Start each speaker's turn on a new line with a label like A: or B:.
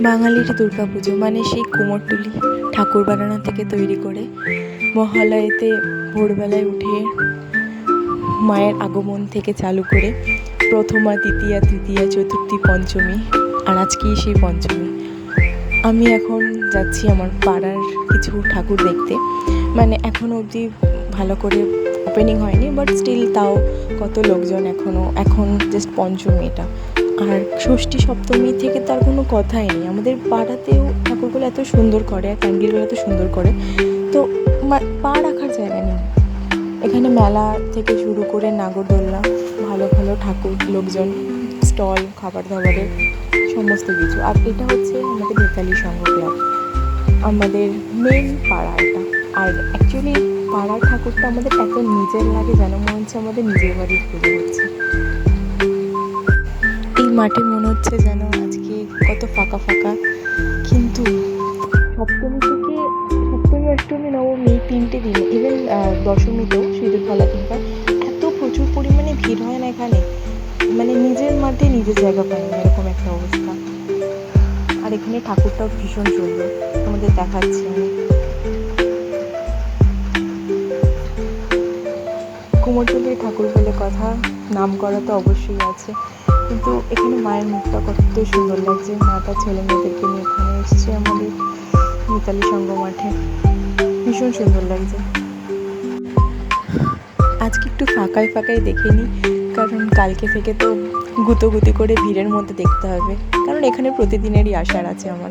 A: বাঙালির দুর্গাপুজো মানে সেই কুমোরটুলি ঠাকুর বানানো থেকে তৈরি করে মহালয়াতে ভোরবেলায় উঠে মায়ের আগমন থেকে চালু করে প্রথমা, দ্বিতীয়া, তৃতীয়া, চতুর্থী, পঞ্চমী, আর আজকেই সেই পঞ্চমী। আমি এখন যাচ্ছি আমার পাড়ার কিছু ঠাকুর দেখতে। মানে এখনও অবধি ভালো করে ওপেনিং হয়নি, বাট স্টিল তাও কত লোকজন এখন জাস্ট পঞ্চমী এটা। আর ষষ্ঠী সপ্তমী থেকে তার কোনো কথাই নেই। আমাদের পাড়াতেও ঠাকুরগুলো এত সুন্দর করে আর প্যান্ডেলগুলো এত সুন্দর করে, তো পা রাখার জায়গা নেই। এখানে মেলা থেকে শুরু করে নাগরদোলনা, ভালো ভালো ঠাকুর, লোকজন, স্টল, খাবার দাবারের সমস্ত কিছু। আর এটা হচ্ছে আমাদের মিতালি সংঘ ক্লাব, আমাদের মেন পাড়া এটা। আর অ্যাকচুয়ালি পাড়ার ঠাকুরটা আমাদের এত নিজের লাগে যেন মনে হচ্ছে আমাদের নিজের বাড়ির পুজো হচ্ছে। এই মাঠে মনে হচ্ছে যেন আজকে কত ফাঁকা ফাঁকা, কিন্তু সপ্তমী, অষ্টমী, নবমী, এই 3টে দিনে, ইভেন দশমীতেও সিঁদুর খেলা কিংবা এত প্রচুর পরিমাণে ভিড় হয় না এখানে, মানে নিজের মাঠে নিজের জায়গা পায় না, এরকম একটা অবস্থা। আর এখানে ঠাকুরটাও ভীষণ সুন্দর, আমাদের দেখাচ্ছি আমি। কুমোরটুলির ঠাকুর বলে কথা, নাম করা তো অবশ্যই আছে, কিন্তু এখানে মায়ের মুখটা কত সুন্দর লাগছে। মা তার ছেলে মেয়েদেরকে নিয়ে এখানে এসছে আমাদের মিতালি সংঘ মাঠে, ভীষণ সুন্দর লাগছে। আজকে একটু ফাঁকায় ফাঁকায় দেখে নিই, কারণ কালকে থেকে তো গুতোগুতি করে ভিড়ের মধ্যে দেখতে হবে, কারণ এখানে প্রতিদিনেরই আসার আছে আমার।